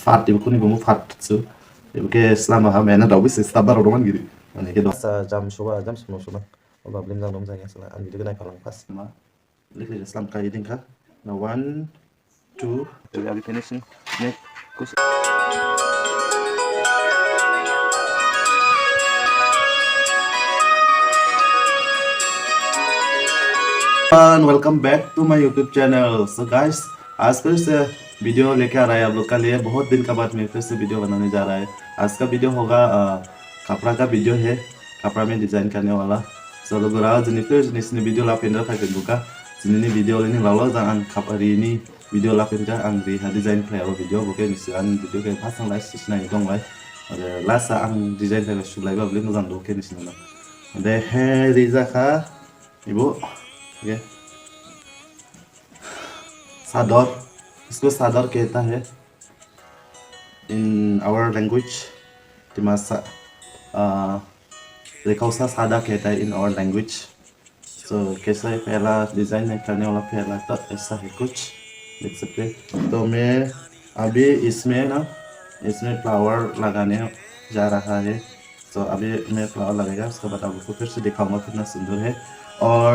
fat ibu kuni bumu fat su ibu ke selama ha mena dawu sih sabar orang gini mana ke sa jam soba jam sembilan soba oba blim jam dom saya salah an video naik palang pas ma lihat Islam kaya ini kah now 1 2 we are finishing next kus and welcome back to my YouTube channel. So guys, आज फिर से video लेके आ रहा है आप लोग का लिए। बहुत दिन का बाद मैं फिर से वीडियो बनाने जा रहा है। आज का वीडियो होगा कपड़ा का वीडियो है, कपड़ा में डिजाइन करने वाला। So लोग रहा फिर जिसने वीडियो ला पेंडर था कि बुका जिन्हें वीडियो लेने लालो jangan कपड़ा ini वीडियो ला पेंडर आं रिहा डिजाइन फ्लायर वीडियो बुके निसिआन वीडियो के pasang लाइक सिस्नाय दं लाइक आरो लासा आं डिजाइन फ्लायर सुलायबा बले मोजां दके निसिना दे हे रिजाखा इबो ये सादर इसको सादर कहता है इन आवर लैंग्वेज दिमासा रेखौसा सादा कहता है इन आवर लैंग्वेज सो कैसा है पहला डिजाइन करने वाला पहला तो ऐसा है कुछ देख सकते हैं। तो मैं अभी इसमें फ्लावर लगाने जा रहा है। तो अभी मैं फ्लावर लगेगा उसके बाद आपको फिर से दिखाऊंगा कितना सुंदर है। और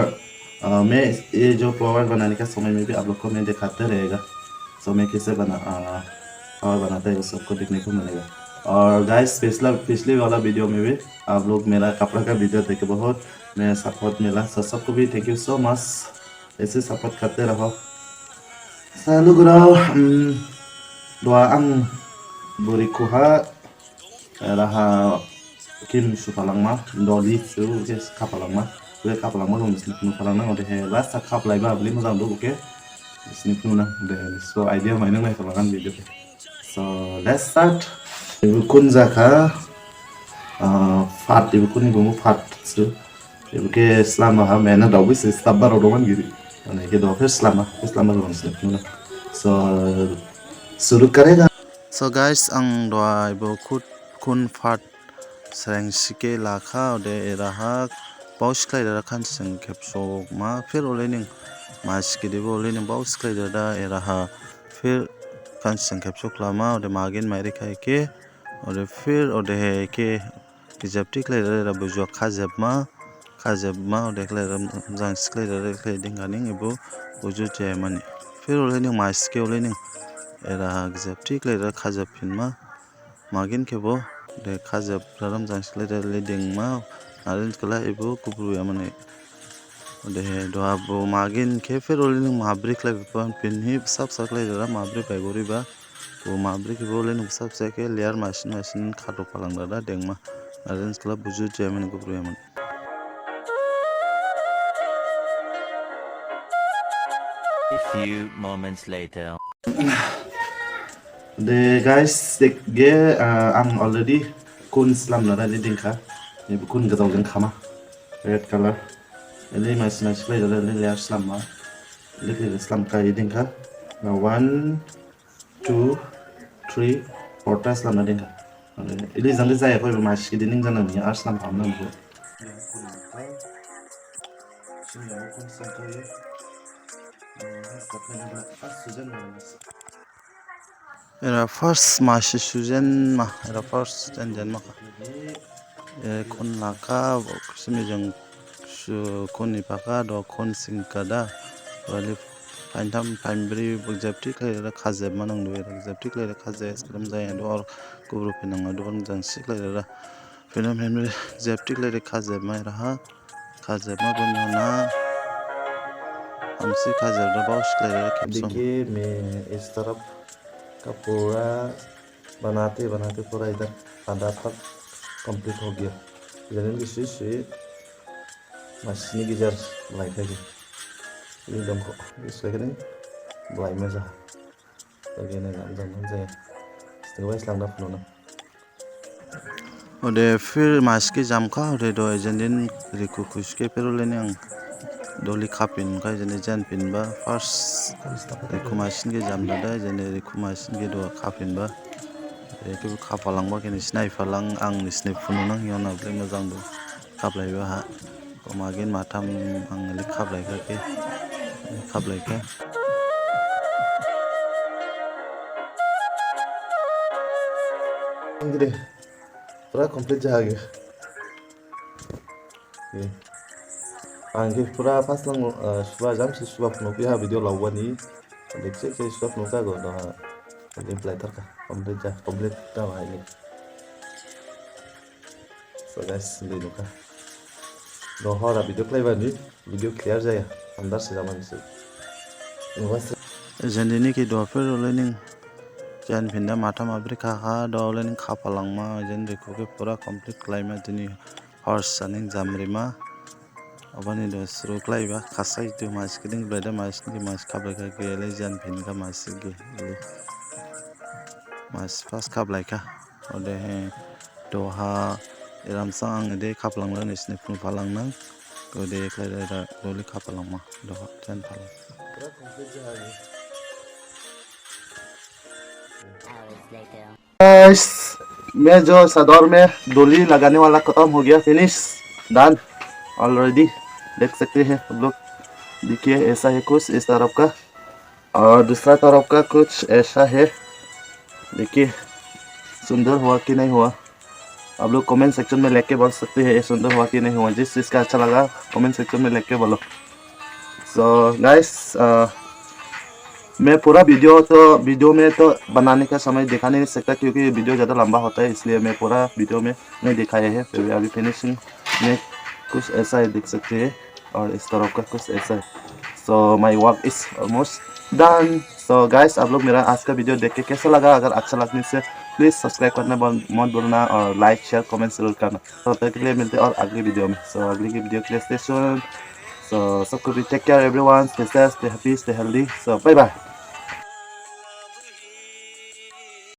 मैं ये जो फ्लावर बनाने का समय में भी आप लोग को मैं दिखाते रहेगा। तो मैं कैसे फ्लावर बनाता है वो सबको देखने को मिलेगा। और गाइस पिछले वाला वीडियो में भी आप लोग मेरा कपड़ा का वीडियो देखे बहुत मेरा सपोर्ट मिला। तो सबको भी थैंक यू सो मच, ऐसे सपोर्ट करते रहो। Selalu gurau doa ang burikuha raha kim supalang ma doli su ke kapalang ma gue kapalang ma lung sini penuh palang na udah hebat sakap lagi bah beli mazang dulu oke sini penuh na udah so idea mainnya mah palangan video so let's start ibu kun zaka fat ibu kun ibu mu fat su ibu ke selama ha mena dawu sih sabar orang gitu mana ke doa selama lung sini penuh na so शुरू करेगा। So guys ang doa ibu kun fat serang sike laka ode eraha paus klai dara kan seng kepso ma fir olening mas ke debo olening paus klai dara eraha fir kan seng kepso klama ode magin mairi kai ke ode fir ode ke kijapti klai dara bujo khajab ma ode klai jang sklai dara klai dinganing ibu bujo je mani fir olening mas ke olening era gizapti klai khajab pinma magin kebo de khajab raram jangsklai leading ma narin kala ibu kubru yamane de doa bo magin ke fer olening mabri klai pan pinhi sab saklai dara mabri pai gori ba bo mabri kebo olening sab sake layer machine khato palang dara dengma narin kala buju jaman kubru yaman A few moments later. The guys ge ang already kun slam na dali din ka ni kun gadaw din kama red color ini masih play dali layer slam ma ini slam ka din ka now 1 2 3 4 ta slam na din ka ini jangan saya kau masih din jangan ni ar slam pam na bu era first masih sujen mah era first jan maka kon laka semijang kon ipaka do kon singkada wali pantam pambri bujapti klai khajab manang do era bujapti klai khajab skram jaya do or kubru pinang do jang siklai ra pinam hemre japti klai khajab ma raha khajab ma बनना हमसे खजर दबाव शिकले देखिए मैं इस तरफ का पूरा बनाते पूरा इधर आधा तक कंप्लीट हो गया इधर की सुई मशीनी गिजर लाइट है एकदम को इस लेकिन ब्लाइट में जा लगे नहीं नाम जान जाए इसके बाद इस्लाम ना फलोना और फिर मास की जाम का और दो एजेंडिन रिकु कुछ के फिर लेने doli kapin kai jene jan pin ba first rekumasin ge jam dada jene rekumasin ge do kapin ba ke kapalang ba ke nisnai falang ang nisne fununang yona ble mojang do kaplai ba ha komagin matam ang li kaplai ka gini pura komplit jahage angke pura pas lang suba jam si suba penuki ha video lawani dekse si suba penuka go dah gameplay terka komplit dah ini so guys ini nuka no hora video play bani video clear jaya andar se zaman se Jandini ki dofer learning jan pinda mata mabri kha do learning khapalang ma jan beko ke pura complete climate dini horse saning jamrima abani do sro klaiba khasai tu mas kiding brother mas ni mas khabla ka gele jan pinga mas ge mas pas khablai ka ode do ha iram sang de khaplang lan isne phu phalang nang ko de klai da doli khapalang ma do jan phalang pura komplit jahage guys मैं जो सदौर में डोली लगाने वाला खत्म हो गया finish done already देख सकते हैं आप लोग देखिए ऐसा है कुछ इस तरफ का और दूसरा तरफ का कुछ ऐसा है देखिए सुंदर हुआ कि नहीं हुआ आप लोग कमेंट सेक्शन में लिख के बोल सकते हैं ये सुंदर हुआ कि नहीं हुआ जिस चीज़ का अच्छा लगा कमेंट सेक्शन में लिख के बोलो सो गाइस मैं पूरा वीडियो में तो बनाने का समय दिखा नहीं सकता क्योंकि वीडियो ज़्यादा लंबा होता है इसलिए मैं पूरा वीडियो में नहीं दिखाया है फिर अभी फिनिशिंग में कुछ ऐसा है देख सकते हैं और इस तरफ का कुछ ऐसा है so my work is almost done so guys आप लोग मेरा आज का वीडियो देख के कैसा लगा अगर अच्छा लगने से प्लीज़ सब्सक्राइब करना मत भूलना और लाइक शेयर कमेंट जरूर करना तो तब तक के लिए मिलते हैं और अगली वीडियो में सो अगली की वीडियो के लिए स्टे ट्यून्ड सो सबको भी take care everyone stay safe stay happy stay healthy so bye bye